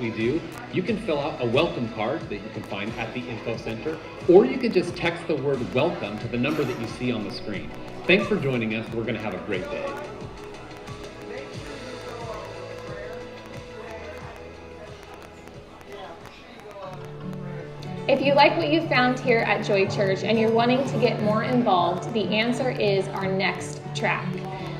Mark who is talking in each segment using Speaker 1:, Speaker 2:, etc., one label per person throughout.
Speaker 1: we do, you can fill out a welcome card that you can find at the info center, or you can just text the word welcome to the number that you see on the screen. Thanks for joining us. We're going to have a great day.
Speaker 2: If you like what you found here at Joy Church and you're wanting to get more involved, the answer is our Next Track.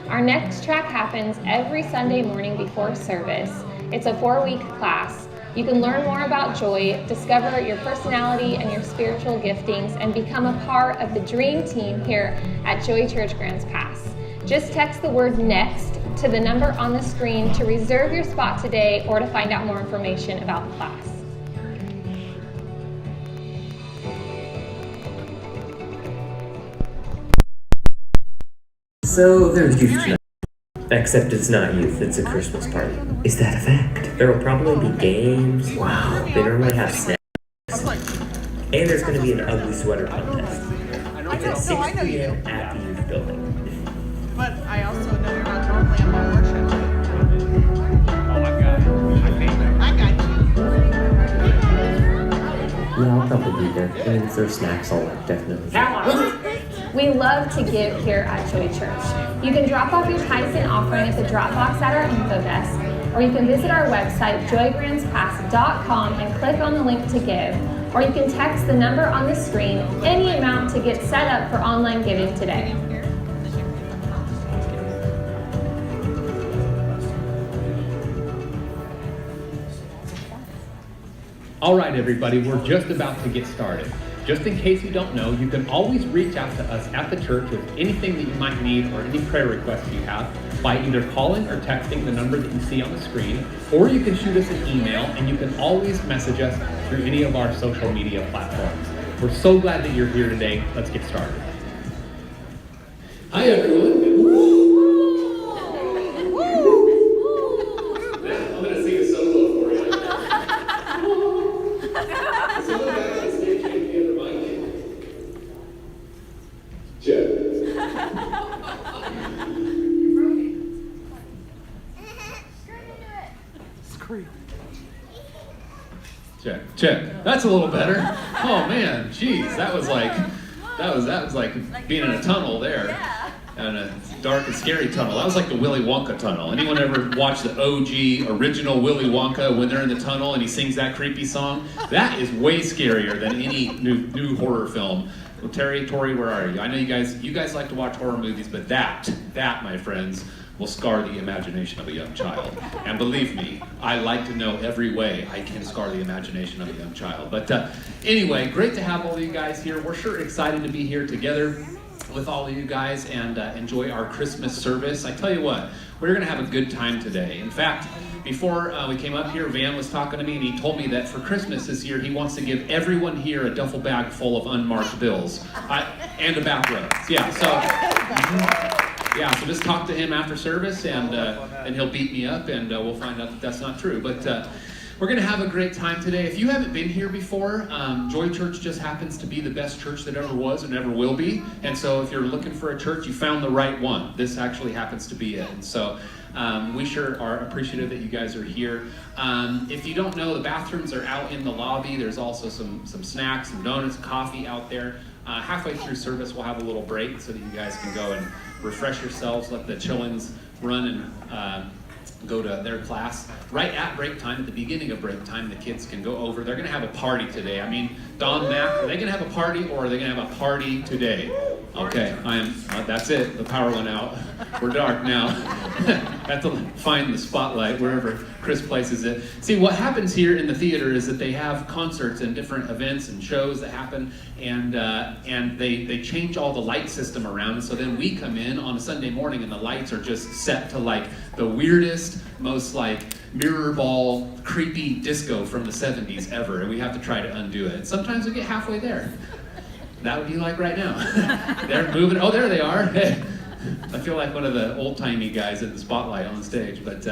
Speaker 2: Our Next Track happens every Sunday morning before service. It's a 4-week class. You can learn more about joy, discover your personality and your spiritual giftings, and become a part of the dream team here at Joy Church Grants Pass. Just text the word NEXT to the number on the screen to reserve your spot today or to find out more information about the class.
Speaker 3: So there's youth tonight. Except it's not youth, it's a Christmas party. Is that a fact? There will probably be games. Wow. They normally have snacks. And there's going to be an ugly sweater contest. It's at 6 p.m. at the youth building.
Speaker 4: But I also know you're not normally at my worship.
Speaker 1: Oh my God.
Speaker 4: I got you.
Speaker 3: Yeah, I'll probably be there. And if there's snacks, I'll definitely.
Speaker 2: We love to give here at Joy Church. You can drop off your tithes and offering at the drop box at our info desk, or you can visit our website, joygrantspass.com, and click on the link to give, or you can text the number on the screen, any amount, to get set up for online giving today.
Speaker 1: All right, everybody, we're just about to get started. Just in case you don't know, you can always reach out to us at the church with anything that you might need or any prayer requests you have by either calling or texting the number that you see on the screen, or you can shoot us an email, and you can always message us through any of our social media platforms. We're so glad that you're here today. Let's get started. Hi, everyone. I'm going to sing a solo for you. Someone back on stage can you remind me? Jeff. Check. That's a little better. Oh man, jeez, that was like being in a tunnel there. And a dark and scary tunnel. That was like the Willy Wonka tunnel. Anyone ever watch the OG original Willy Wonka when they're in the tunnel and he sings that creepy song? That is way scarier than any new horror film. Well, Tori, where are you? I know you guys like to watch horror movies, but that, my friends, will scar the imagination of a young child. And believe me, I like to know every way I can scar the imagination of a young child. But anyway, great to have all of you guys here. We're sure excited to be here together with all of you guys and enjoy our Christmas service. I tell you what, we're gonna have a good time today. In fact, before we came up here, Van was talking to me and he told me that for Christmas this year, he wants to give everyone here a duffel bag full of unmarked bills and a bathrobe. So just talk to him after service and he'll beat me up and we'll find out that that's not true. But we're going to have a great time today. If you haven't been here before, Joy Church just happens to be the best church that ever was and ever will be. And so if you're looking for a church, you found the right one. This actually happens to be it. And so we sure are appreciative that you guys are here. If you don't know, the bathrooms are out in the lobby. There's also some snacks, some donuts, coffee out there. Halfway through service, we'll have a little break so that you guys can go and refresh yourselves, let the chillins run and go to their class. Right at break time, at the beginning of break time, the kids can go over. They're going to have a party today. I mean, Don, Mac, are they going to have a party or are they going to have a party today? Okay, that's it. The power went out. We're dark now. Have to find the spotlight wherever Chris places it. See, what happens here in the theater is that they have concerts and different events and shows that happen, and they change all the light system around. And so then we come in on a Sunday morning and the lights are just set to like the weirdest, most like mirror ball, creepy disco from the 70s ever, and we have to try to undo it. And sometimes we get halfway there. That would be like right now. They're moving. Oh, there they are. I feel like one of the old-timey guys in the spotlight on the stage. But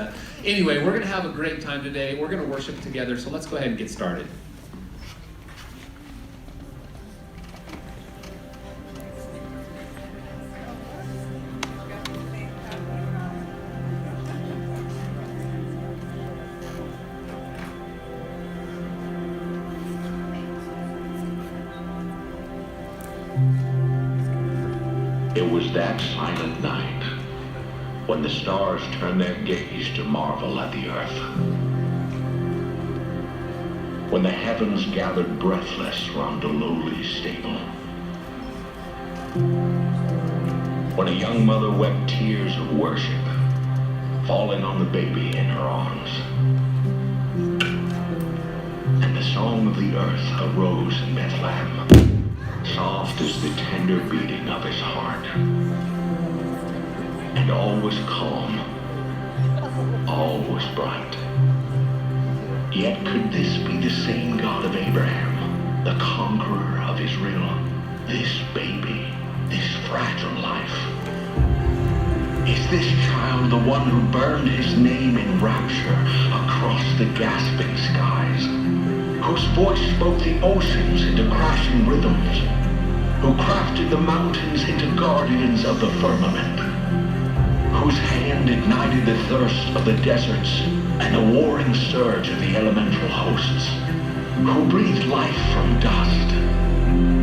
Speaker 1: anyway, we're going to have a great time today. We're going to worship together, so let's go ahead and get started.
Speaker 5: It was that silent night when the stars turned their gaze to marvel at the earth. When the heavens gathered breathless round a lowly stable. When a young mother wept tears of worship, falling on the baby in her arms. And the song of the earth arose in Bethlehem, soft as the tender beating of his heart. And all was calm, all was bright. Yet could this be the same God of Abraham, the conqueror of Israel? This baby, this fragile life? Is this child the one who burned his name in rapture across the gasping skies? Whose voice spoke the oceans into crashing rhythms? Who crafted the mountains into guardians of the firmament? Whose hand ignited the thirst of the deserts and the warring surge of the elemental hosts? Who breathed life from dust,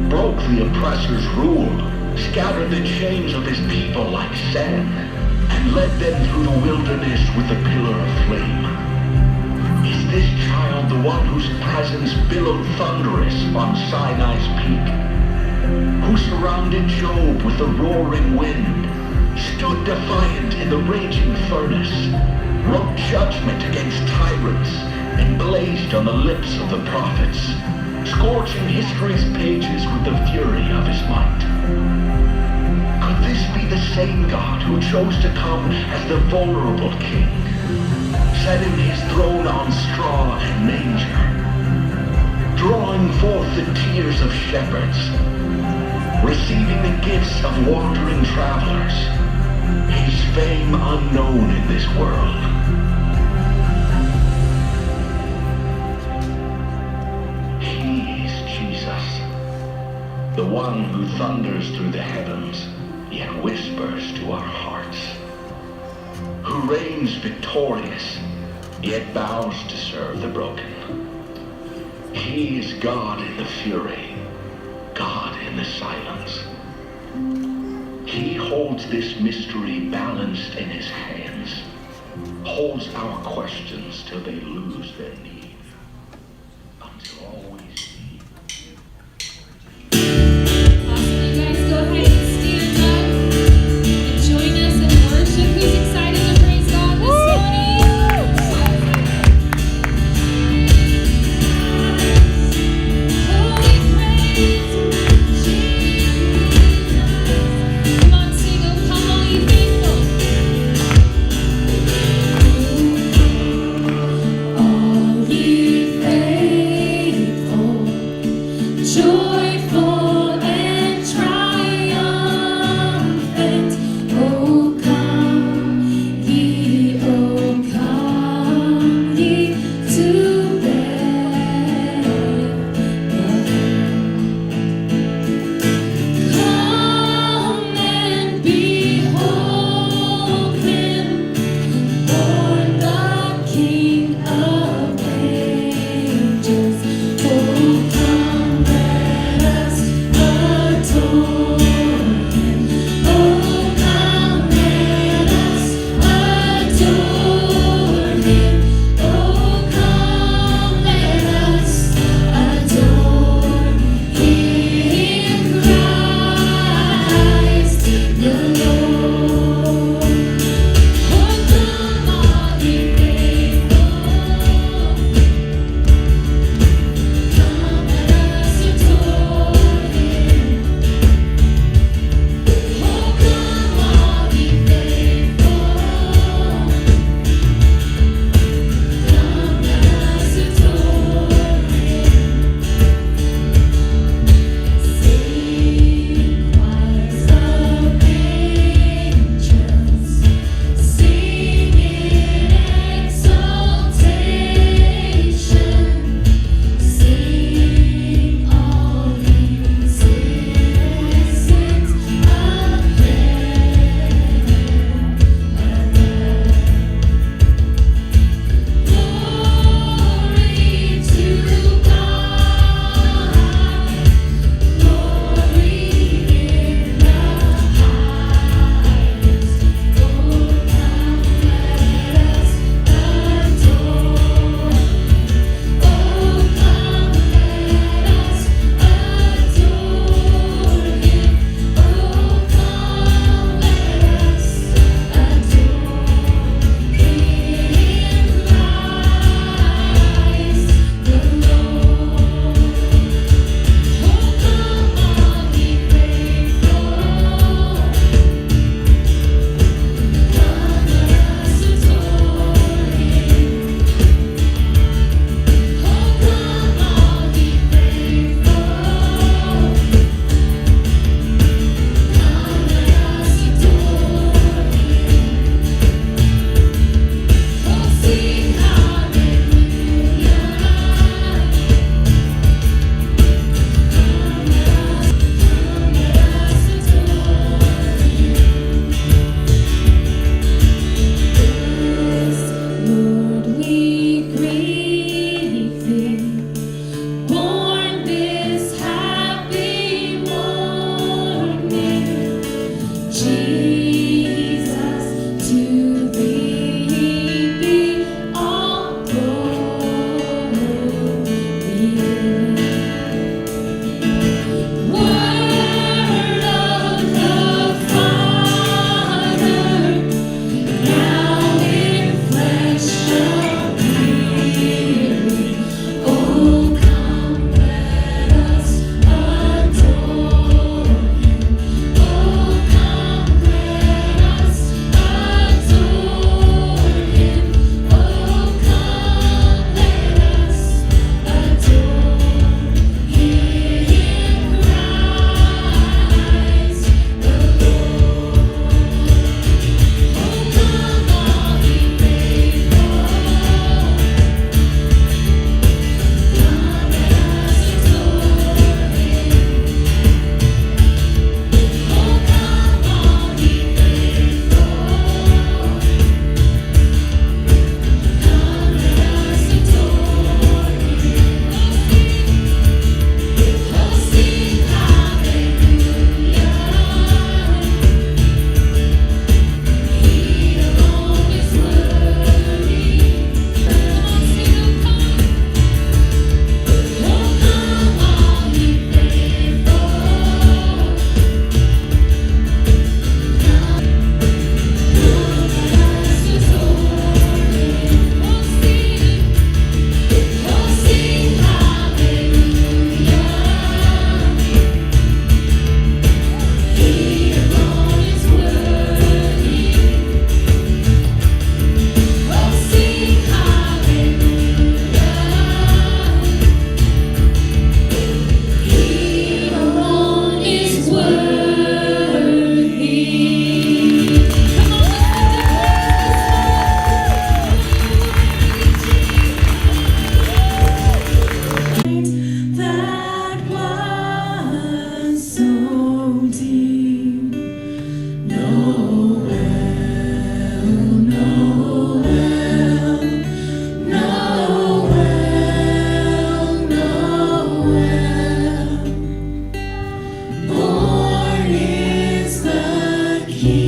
Speaker 5: broke the oppressor's rule, scattered the chains of his people like sand, and led them through the wilderness with a pillar of flame? Is this child the one whose presence billowed thunderous on Sinai's peak? Who surrounded Job with the roaring wind, stood defiant in the raging furnace, wrote judgment against tyrants, and blazed on the lips of the prophets, scorching history's pages with the fury of his might? Could this be the same God who chose to come as the vulnerable king, setting his throne on straw and manger, drawing forth the tears of shepherds, receiving the gifts of wandering travelers, his fame unknown in this world? He is Jesus, the one who thunders through the heavens, yet whispers to our hearts, who reigns victorious, yet bows to serve the broken. He is God in the fury, God in the silence. He holds this mystery balanced in his hands, holds our questions till they lose their need.